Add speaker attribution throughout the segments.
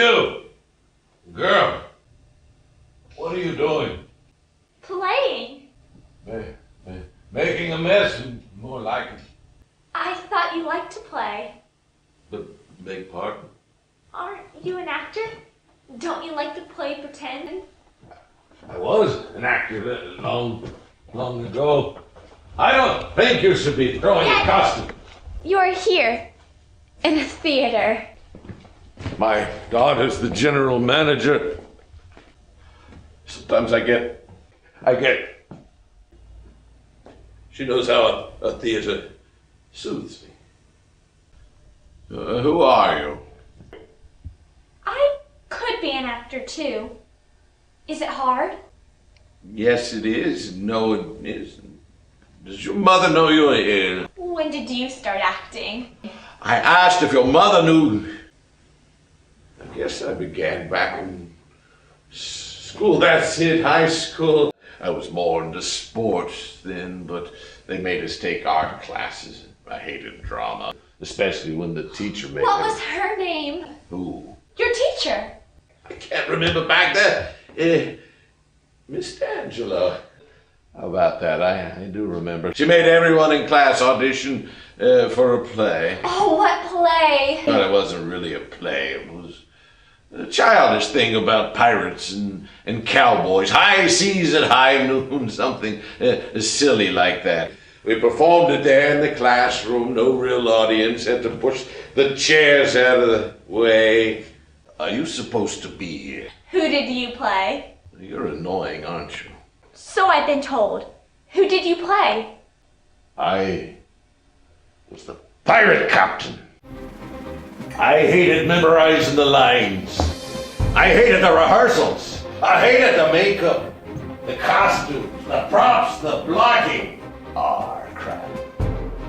Speaker 1: You! Girl! What are you doing?
Speaker 2: Playing.
Speaker 1: Making a mess, more like it.
Speaker 2: I thought you liked to play.
Speaker 1: Beg pardon?
Speaker 2: Aren't you an actor? Don't you like to play pretend?
Speaker 1: I was an actor long ago. I don't think you should be throwing a costume.
Speaker 2: You're here, in a theater.
Speaker 1: My daughter's the general manager. Sometimes I get. She knows how a theater soothes me. Who are you?
Speaker 2: I could be an actor too. Is it hard?
Speaker 1: Yes, it is. No, it isn't. Does your mother know you're here?
Speaker 2: When did you start acting?
Speaker 1: I asked if your mother knew. I guess I began back in school. That's it, high school. I was more into sports then, but they made us take art classes. I hated drama, especially when the teacher made
Speaker 2: What was her name?
Speaker 1: Who?
Speaker 2: Your teacher.
Speaker 1: I can't remember back then. Miss Angela. How about that? I do remember. She made everyone in class audition for a play.
Speaker 2: Oh, what play?
Speaker 1: But it wasn't really a play. It was a childish thing about pirates and cowboys. High seas at high noon, something silly like that. We performed it there in the classroom. No real audience. Had to push the chairs out of the way. Are you supposed to be here?
Speaker 2: Who did you play?
Speaker 1: You're annoying, aren't you?
Speaker 2: So I've been told. Who did you play?
Speaker 1: I was the pirate captain. I hated memorizing the lines. I hated the rehearsals. I hated the makeup, the costumes, the props, the blocking. Crap.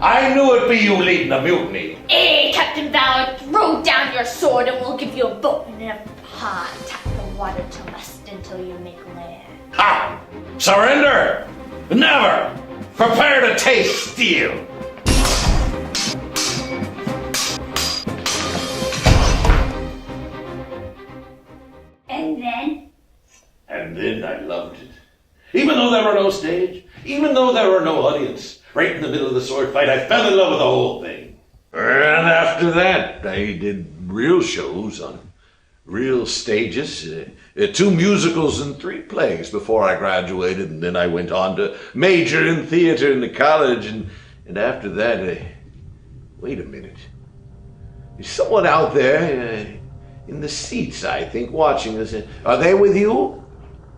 Speaker 1: I knew it'd be you leading the mutiny.
Speaker 2: Hey, Captain Valor, throw down your sword and we'll give you a boat and a pond. Tap the water to rust until you make land.
Speaker 1: Ha! Surrender! Never! Prepare to taste steel!
Speaker 2: And then?
Speaker 1: And then I loved it. Even though there were no stage, even though there were no audience, right in the middle of the sword fight, I fell in love with the whole thing. And after that, I did real shows on real stages, 2 musicals and 3 plays before I graduated, and then I went on to major in theater in the college, and after that, wait a minute. There's someone out there in the seats, I think, watching us. Are they with you?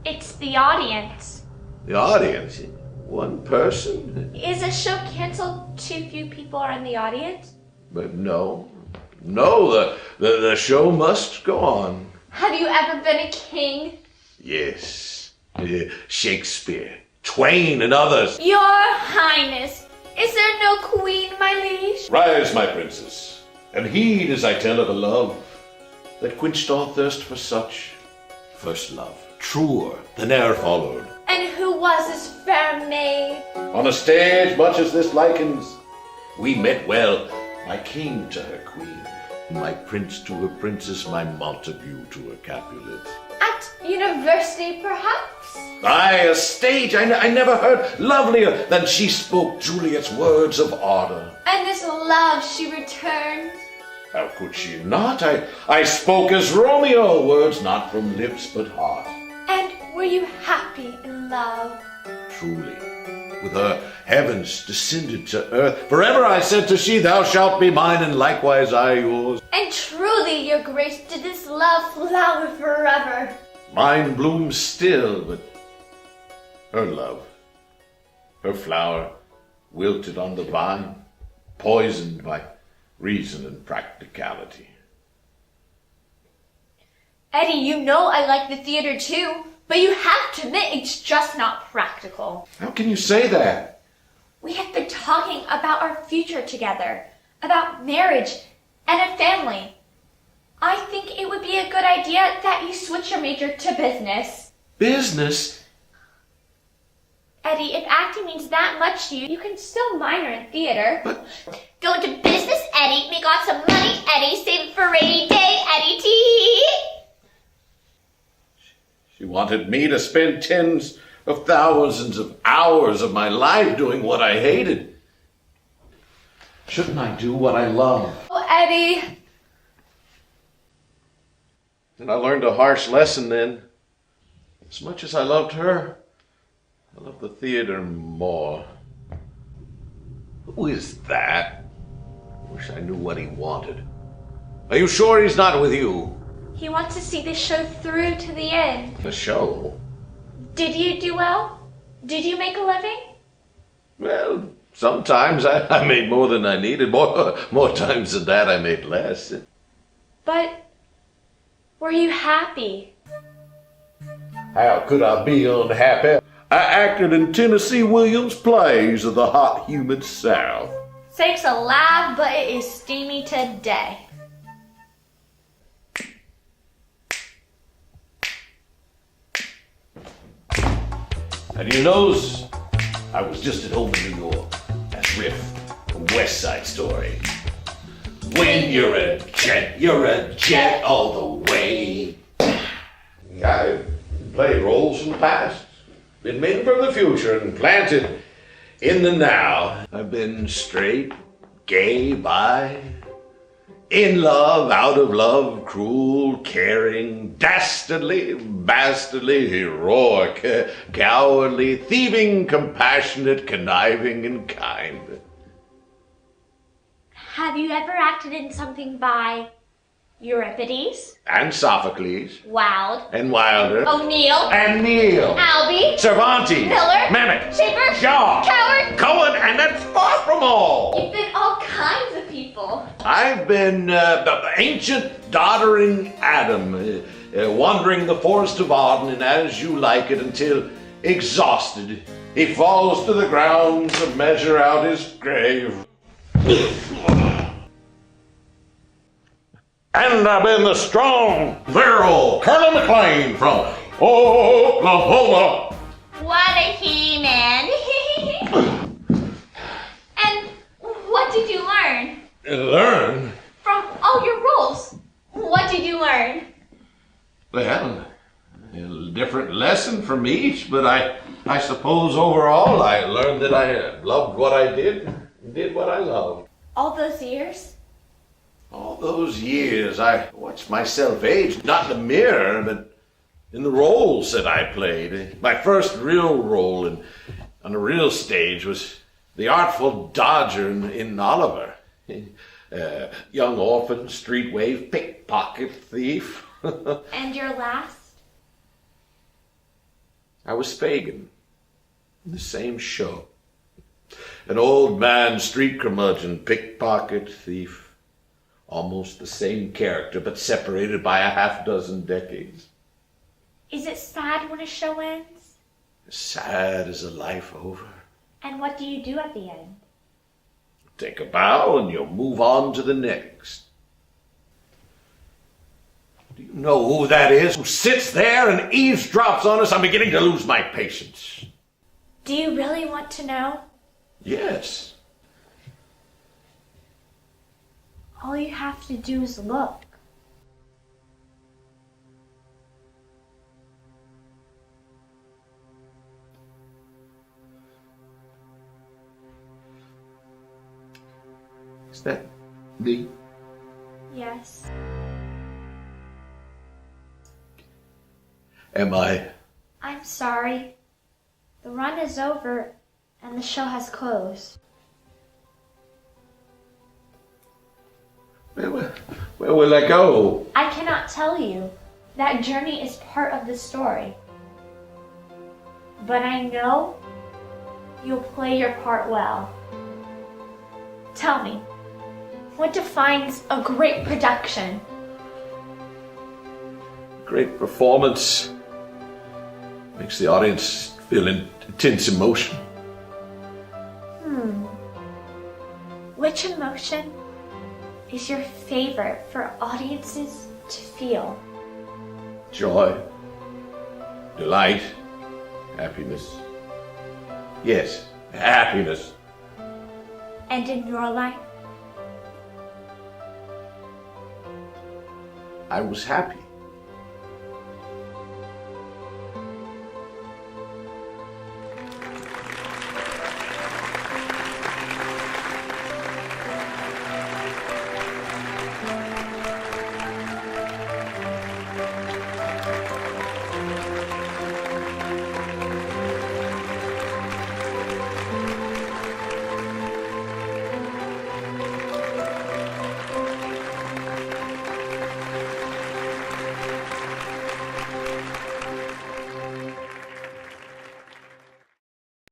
Speaker 2: It's the audience.
Speaker 1: The audience? One person?
Speaker 2: Is a show canceled too few people are in the audience?
Speaker 1: But no, the show must go on.
Speaker 2: Have you ever been a king?
Speaker 1: Yes, Shakespeare, Twain, and others.
Speaker 2: Your Highness, is there no queen, my liege?
Speaker 1: Rise, my princess, and heed as I tell of a love that quenched all thirst for such. First love, truer than e'er followed.
Speaker 2: And who was this fair maid?
Speaker 1: On a stage much as this likens, we met well, my king to her queen, my prince to her princess, my Montague to her Capulet.
Speaker 2: At university, perhaps?
Speaker 1: Aye, a stage I never heard lovelier than she spoke Juliet's words of ardor.
Speaker 2: And this love she returned?
Speaker 1: How could she not? I spoke as Romeo, words not from lips but heart.
Speaker 2: And were you happy in love?
Speaker 1: Truly, with her heavens descended to earth, forever I said to she, thou shalt be mine, and likewise I yours.
Speaker 2: And truly, your grace, did this love flower forever?
Speaker 1: Mine blooms still, but her love, her flower, wilted on the vine, poisoned by reason and practicality.
Speaker 2: Eddie, you know I like the theater too, but you have to admit it's just not practical.
Speaker 1: How can you say that?
Speaker 2: We have been talking about our future together, about marriage and a family. I think it would be a good idea that you switch your major to business.
Speaker 1: Business?
Speaker 2: Eddie, if acting means that much to you, you can still minor in theater.
Speaker 1: But
Speaker 2: Go into business, Eddie. Make lots of money, Eddie. Save it for a rainy day, Eddie T.
Speaker 1: she wanted me to spend tens of thousands of hours of my life doing what I hated. Shouldn't I do what I love?
Speaker 2: Oh, Eddie.
Speaker 1: And I learned a harsh lesson then. As much as I loved her, I love the theater more. Who is that? I wish I knew what he wanted. Are you sure he's not with you?
Speaker 2: He wants to see this show through to the end.
Speaker 1: The show?
Speaker 2: Did you do well? Did you make a living?
Speaker 1: Well, sometimes I made more than I needed. More times than that, I made less.
Speaker 2: But were you happy?
Speaker 1: How could I be unhappy? I acted in Tennessee Williams' plays of the hot, humid South.
Speaker 2: Sakes alive, but it is steamy today.
Speaker 1: And you knows, I was just at home in New York. That's Riff, a West Side Story. When you're a jet all the way. I've played roles in the past, been made for the future and planted in the now. I've been straight, gay, bi, in love, out of love, cruel, caring, dastardly, bastardly, heroic, cowardly, thieving, compassionate, conniving, and kind.
Speaker 2: Have you ever acted in something by Euripides,
Speaker 1: And Sophocles,
Speaker 2: Wilde,
Speaker 1: and Wilder,
Speaker 2: O'Neill,
Speaker 1: and Neil,
Speaker 2: Albee,
Speaker 1: Cervantes,
Speaker 2: Miller,
Speaker 1: Mamet,
Speaker 2: Shaper,
Speaker 1: Shaw,
Speaker 2: Coward?
Speaker 1: Cohen, and that's far from all.
Speaker 2: You've been all kinds of people.
Speaker 1: I've been the ancient doddering Adam, wandering the forest of Arden, and as you like it, until exhausted, he falls to the ground to measure out his grave. And I've been the strong, virile Colonel McLean from Oklahoma.
Speaker 2: What a he-man. And what did you learn?
Speaker 1: Learn?
Speaker 2: From all your roles, what did you learn?
Speaker 1: Well, a different lesson from each, but I suppose overall I learned that I loved what I did and did what I loved.
Speaker 2: All those years?
Speaker 1: All those years I watched myself age, not in the mirror, but in the roles that I played. My first real role on a real stage was the artful dodger in Oliver. Young orphan, street waif, pickpocket thief.
Speaker 2: And your last?
Speaker 1: I was Fagin in the same show. An old man, street curmudgeon, pickpocket thief. Almost the same character, but separated by a half-dozen decades.
Speaker 2: Is it sad when a show ends?
Speaker 1: As sad as a life over.
Speaker 2: And what do you do at the end?
Speaker 1: Take a bow and you'll move on to the next. Do you know who that is who sits there and eavesdrops on us? I'm beginning to lose my patience.
Speaker 2: Do you really want to know?
Speaker 1: Yes.
Speaker 2: All you have to do is look.
Speaker 1: Is that me?
Speaker 2: Yes.
Speaker 1: Am I?
Speaker 2: I'm sorry. The run is over and the show has closed.
Speaker 1: Where will I go?
Speaker 2: I cannot tell you. That journey is part of the story. But I know you'll play your part well. Tell me, what defines a great production?
Speaker 1: Great performance makes the audience feel intense emotion.
Speaker 2: Which emotion is your favorite for audiences to feel?
Speaker 1: Joy, delight, happiness. Yes, happiness.
Speaker 2: And in your life?
Speaker 1: I was happy.